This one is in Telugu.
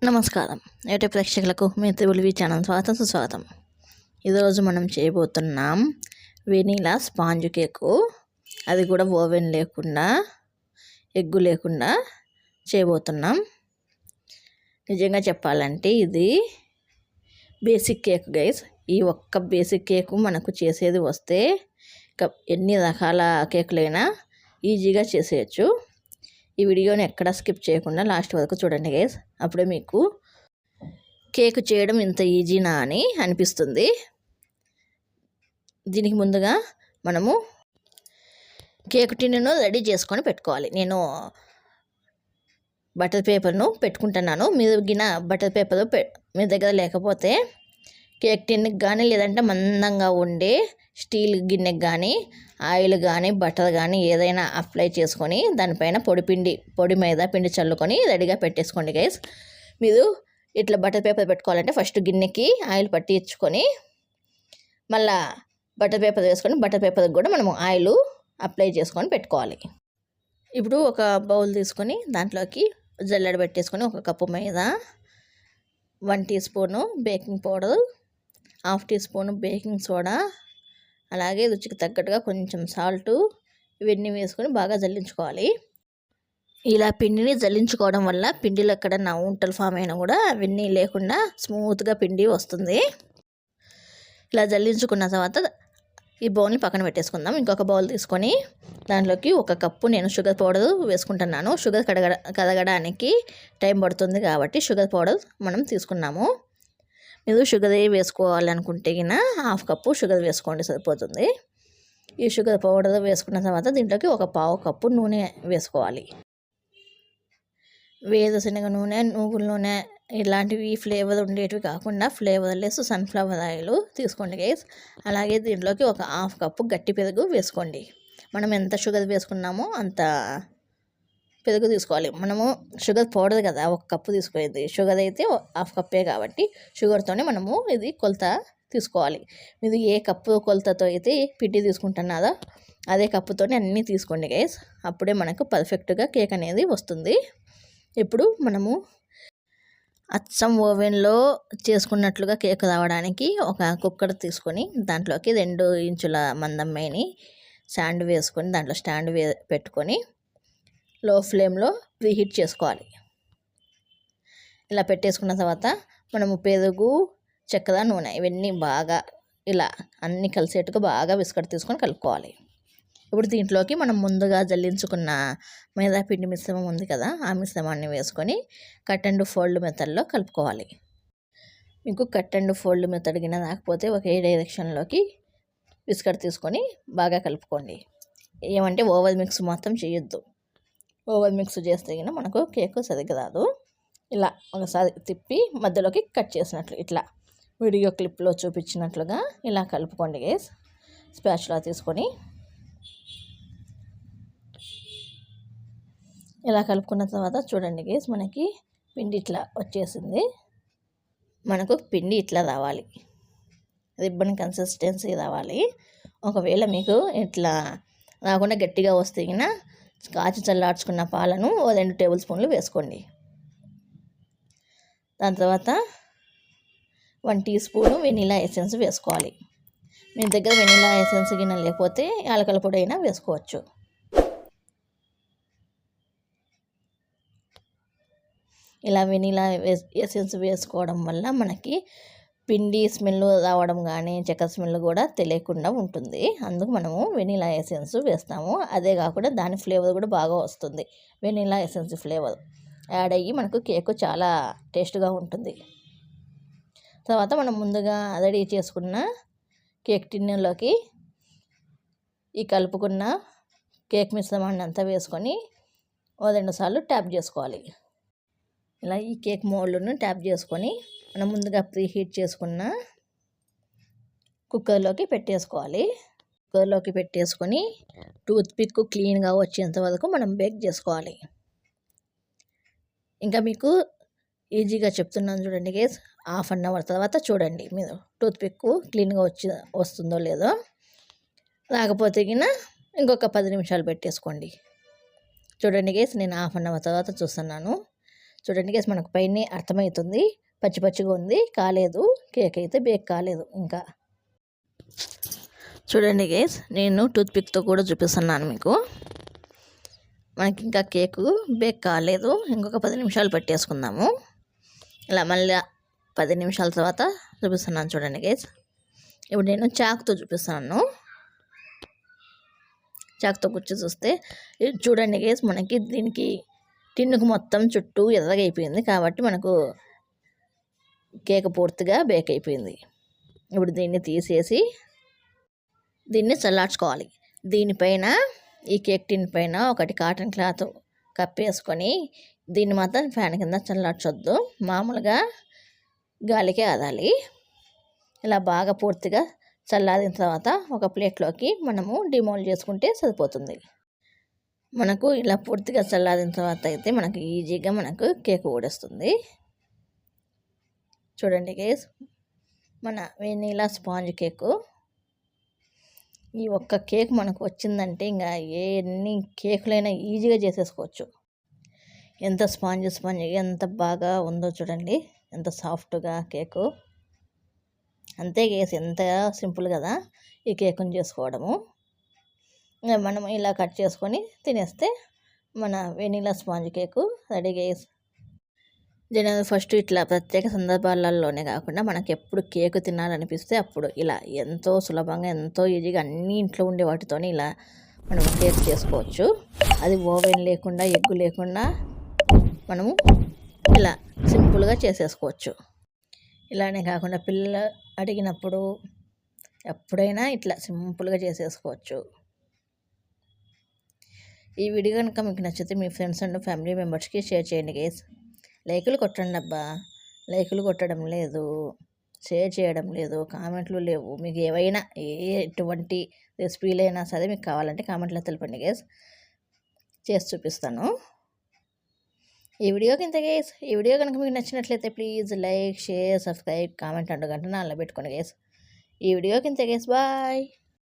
నమస్కారం. యూట్యూబ్ ప్రేక్షకులకు మీ తెలుగు ఛానల్ స్వాగతం సుస్వాగతం. ఈరోజు మనం చేయబోతున్నాం వెనీలా స్పాంజ్ కేకు. అది కూడా ఓవెన్ లేకుండా, ఎగ్గు లేకుండా చేయబోతున్నాం. నిజంగా చెప్పాలంటే ఇది బేసిక్ కేక్ గైస్. ఈ ఒక్క బేసిక్ కేకు మనకు చేసేది వస్తే ఎన్ని రకాల కేకులైనా ఈజీగా చేసేయచ్చు. ఈ వీడియోని ఎక్కడ స్కిప్ చేయకుండా లాస్ట్ వరకు చూడండి గైస్. అప్పుడే మీకు కేక్ చేయడం ఇంత ఈజీనా అని అనిపిస్తుంది. దీనికి ముందుగా మనము కేక్ టిన్నును రెడీ చేసుకొని పెట్టుకోవాలి. నేను బటర్ పేపర్ను పెట్టుకుంటున్నాను. మీరు గిన బటర్ పేపర్ మీ దగ్గర లేకపోతే కేక్ టిన్కి కానీ, లేదంటే మందంగా ఉండే స్టీల్ గిన్నెకి కానీ, ఆయిల్ కానీ, బటర్ కానీ ఏదైనా అప్లై చేసుకొని దానిపైన పొడి మైదా పిండి చల్లుకొని రెడీగా పెట్టేసుకోండి గైస్. మీరు ఇట్లా బటర్ పేపర్ పెట్టుకోవాలంటే ఫస్ట్ గిన్నెకి ఆయిల్ పట్టించుకొని మళ్ళా బటర్ పేపర్ వేసుకొని బటర్ పేపర్కి కూడా మనము ఆయిల్ అప్లై చేసుకొని పెట్టుకోవాలి. ఇప్పుడు ఒక బౌల్ తీసుకొని దాంట్లోకి జల్లెడ పెట్టేసుకొని ఒక cup maida, 1 teaspoon baking powder, 1/2 teaspoon baking soda, అలాగే రుచికి తగ్గట్టుగా కొంచెం సాల్టు, ఇవన్నీ వేసుకొని బాగా జల్లించుకోవాలి. ఇలా పిండిని జల్లించుకోవడం వల్ల పిండిలో ఎక్కడన్నా ఉంటలు ఫామ్ అయినా కూడా అవన్నీ లేకుండా స్మూత్గా పిండి వస్తుంది. ఇలా జల్లించుకున్న తర్వాత ఈ బౌల్ని పక్కన పెట్టేసుకుందాం. ఇంకొక బౌల్ తీసుకొని దాంట్లోకి 1 కప్పు నేను షుగర్ పౌడర్ వేసుకుంటున్నాను. షుగర్ కరగడానికి టైం పడుతుంది కాబట్టి షుగర్ పౌడర్ మనం తీసుకున్నాము. మీరు షుగర్ వేసుకోవాలనుకుంటే గిన 1/2 కప్పు షుగర్ వేసుకోండి సరిపోతుంది. ఈ షుగర్ పౌడర్ వేసుకున్న తర్వాత దీంట్లోకి 1/4 కప్పు నూనె వేసుకోవాలి. వేరుశనగ నూనె, నువ్వుల నూనె ఇలాంటివి ఫ్లేవర్ ఉండేటివి కాకుండా ఫ్లేవర్లెస్ సన్ఫ్లవర్ ఆయిల్ తీసుకోండి గైస్. అలాగే దీంట్లోకి 1/2 కప్పు గట్టి పెరుగు వేసుకోండి. మనం ఎంత షుగర్ వేసుకున్నామో అంత పెరుగు తీసుకోవాలి. మనము షుగర్ పౌడర్ కదా 1 కప్పు తీసుకోలేదు, షుగర్ అయితే 1/2 కప్పే కాబట్టి షుగర్తోనే మనము ఇది కొలత తీసుకోవాలి. మీరు ఏ కప్పు కొలతతో అయితే పిండి తీసుకుంటున్నారో అదే కప్పుతోనే అన్నీ తీసుకోండి గైస్. అప్పుడే మనకు పర్ఫెక్ట్గా కేక్ అనేది వస్తుంది. ఇప్పుడు మనము అచ్చం ఓవెన్లో చేసుకున్నట్లుగా కేక్ రావడానికి ఒక కుక్కర్ తీసుకొని దాంట్లోకి 2 ఇంచుల మందం మేని స్టాండ్ వేసుకొని దాంట్లో స్టాండ్ పెట్టుకొని లో ఫ్లేమ్లో ప్రీహీట్ చేసుకోవాలి. ఇలా పెట్టేసుకున్న తర్వాత మనము పెరుగు, చక్కెర, నూనె ఇవన్నీ బాగా ఇలా అన్నీ కలిసేట్టుగా బాగా విస్కట్ తీసుకొని కలుపుకోవాలి. ఇప్పుడు దీంట్లోకి మనం ముందుగా జల్లించుకున్న మైదా పిండి మిశ్రమం ఉంది కదా, ఆ మిశ్రమాన్ని వేసుకొని కట్ అండ్ ఫోల్డ్ మెథడ్లో కలుపుకోవాలి. మీకు కట్ అండ్ ఫోల్డ్ మెథడ్ గిన రాకపోతే ఒకే డైరెక్షన్లోకి విస్కట్ తీసుకొని బాగా కలుపుకోండి. ఏమంటే ఓవర్ మిక్స్ మాత్రం చేయొద్దు. ఓవర్ మిక్స్ చేస్తే గిన మనకు కేక్ సరిగ్గా రాదు. ఇలా ఒకసారి తిప్పి మధ్యలోకి కట్ చేసినట్లు ఇట్లా వీడియో క్లిప్లో చూపించినట్లుగా ఇలా కలుపుకోండి గైస్. స్పాచులా తీసుకొని ఇలా కలుపుకున్న తర్వాత చూడండి గైస్, మనకి పిండి ఇట్లా వచ్చేసింది. మనకు పిండి ఇట్లా రావాలి, రిబ్బన్ కన్సిస్టెన్సీ రావాలి. ఒకవేళ మీకు ఇట్లా రాకుండా గట్టిగా వస్తే గిన కాచి చల్లార్చుకున్న పాలను 2 టేబుల్ స్పూన్లు వేసుకోండి. దాని తర్వాత 1 టీ స్పూను వెనీలా ఎసెన్స్ వేసుకోవాలి. మీ దగ్గర వెనీలా ఎసెన్స్ గిన్నె లేకపోతే యాలకుల పొడి అయినా వేసుకోవచ్చు. ఇలా వెనీలా ఎసెన్స్ వేసుకోవడం వల్ల మనకి పిండి స్మెల్ రావడం కానీ చక్కెర స్మెల్ కూడా తెలియకుండా ఉంటుంది. అందుకు మనము వెనీలా ఎసెన్స్ వేస్తాము. అదే కాకుండా దాని ఫ్లేవర్ కూడా బాగా వస్తుంది. వెనీలా ఎసెన్స్ ఫ్లేవర్ యాడ్ అయ్యి మనకు కేక్ చాలా టేస్ట్గా ఉంటుంది. తర్వాత మనం ముందుగా రెడీ చేసుకున్న కేక్ టిన్నులోకి ఈ కలుపుకున్న కేక్ మిశ్రమాన్ని అంతా వేసుకొని 2 సార్లు ట్యాప్ చేసుకోవాలి. ఇలా ఈ కేక్ మోల్డ్ను ట్యాప్ చేసుకొని మనం ముందుగా ప్రీహీట్ చేసుకున్న కుక్కర్లోకి పెట్టేసుకోవాలి. కుక్కర్లోకి పెట్టేసుకొని టూత్ పిక్ క్లీన్గా వచ్చేంత వరకు మనం బేక్ చేసుకోవాలి. ఇంకా మీకు ఈజీగా చెప్తున్నాను చూడండి గైస్. 1/2 అవర్ తర్వాత చూడండి మీరు టూత్ పిక్ క్లీన్గా వస్తుందో లేదో. రాకపోతే గిన ఇంకొక 10 నిమిషాలు పెట్టేసుకోండి. చూడండి గైస్, నేను 1/2 అవర్ తర్వాత చూస్తున్నాను. చూడండి గైస్, మనకు పైన అర్థమవుతుంది, పచ్చి పచ్చిగా ఉంది, కాలేదు. కేక్ అయితే బేక్ కాలేదు ఇంకా. చూడండి గైస్, నేను టూత్పిక్తో కూడా చూపిస్తున్నాను మీకు. మనకి ఇంకా కేకు బేక్ కాలేదు, ఇంకొక 10 నిమిషాలు పెట్టేసుకుందాము. ఇలా మళ్ళీ 10 నిమిషాల తర్వాత చూపిస్తున్నాను చూడండి గైస్. ఇప్పుడు నేను చాకుతో చూపిస్తున్నాను. చాకుతో కూర్చొని చూస్తే చూడండి గైస్, మనకి దీనికి టిన్నుకు మొత్తం చుట్టూ ఎర్రగా అయిపోయింది, కాబట్టి మనకు కేక్ పూర్తిగా బేక్ అయిపోయింది. ఇప్పుడు దీన్ని తీసేసి దీన్ని చల్లార్చుకోవాలి. దీనిపైన ఈ కేక్ టిన్ పైన ఒకటి కాటన్ క్లాత్ కప్పేసుకొని దీన్ని మాత్రం ఫ్యాన్ కింద చల్లార్చొద్దు, మామూలుగా గాలికే ఆదాలి. ఇలా బాగా పూర్తిగా చల్లారిన తర్వాత ఒక ప్లేట్లోకి మనము డిమోల్డ్ చేసుకుంటే సరిపోతుంది. మనకు ఇలా పూర్తిగా చల్లారిన తర్వాత అయితే మనకు ఈజీగా మనకు కేక్ ఊడొస్తుంది. చూడండి గైస్, మన వెనీలా స్పాంజ్ కేకు. ఈ ఒక్క కేక్ మనకు వచ్చిందంటే ఇంకా ఎన్ని కేకులైనా ఈజీగా చేసేసుకోవచ్చు. ఎంత స్పాంజ్ ఎంత బాగా ఉందో చూడండి, ఎంత సాఫ్ట్గా కేకు. అంతే గైస్, ఎంత సింపుల్ కదా ఈ కేకుని చేసుకోవడము. మనం ఇలా కట్ చేసుకొని తినేస్తే మన vanilla sponge cake ready guys. General first ఇట్లా ప్రత్యేక సందర్భాలలోనే కాకుండా మనకు ఎప్పుడు కేకు తినాలనిపిస్తే అప్పుడు ఇలా ఎంతో సులభంగా ఎంతో ఈజీగా అన్ని ఇంట్లో ఉండే వాటితోనే ఇలా మనం కేక్ చేసుకోవచ్చు. అది ఓవెన్ లేకుండా ఎగ్గు లేకుండా మనము ఇలా సింపుల్గా చేసేసుకోవచ్చు. ఇలానే కాకుండా పిల్లలు అడిగినప్పుడు ఎప్పుడైనా ఇట్లా సింపుల్గా చేసేసుకోవచ్చు. ఈ వీడియో కనుక మీకు నచ్చితే మీ ఫ్రెండ్స్ అండ్ ఫ్యామిలీ మెంబర్స్కి షేర్ చేయండి గైస్. లైకులు కొట్టండి అబ్బా, లైకులు కొట్టడం లేదు, షేర్ చేయడం లేదు, కామెంట్లు లేవు. మీకు ఏవైనా ఎటువంటి రెసిపీలైనా సరే మీకు కావాలంటే కామెంట్లో తెలపండి గైస్, చేసి చూపిస్తాను. ఈ వీడియోకి ఇంత గైస్. ఈ వీడియో కనుక మీకు నచ్చినట్లయితే please like, share, subscribe, comment and గంట నాలో పెట్టుకోండి గైస్. ఈ వీడియోకి ఇంత గైస్, బాయ్.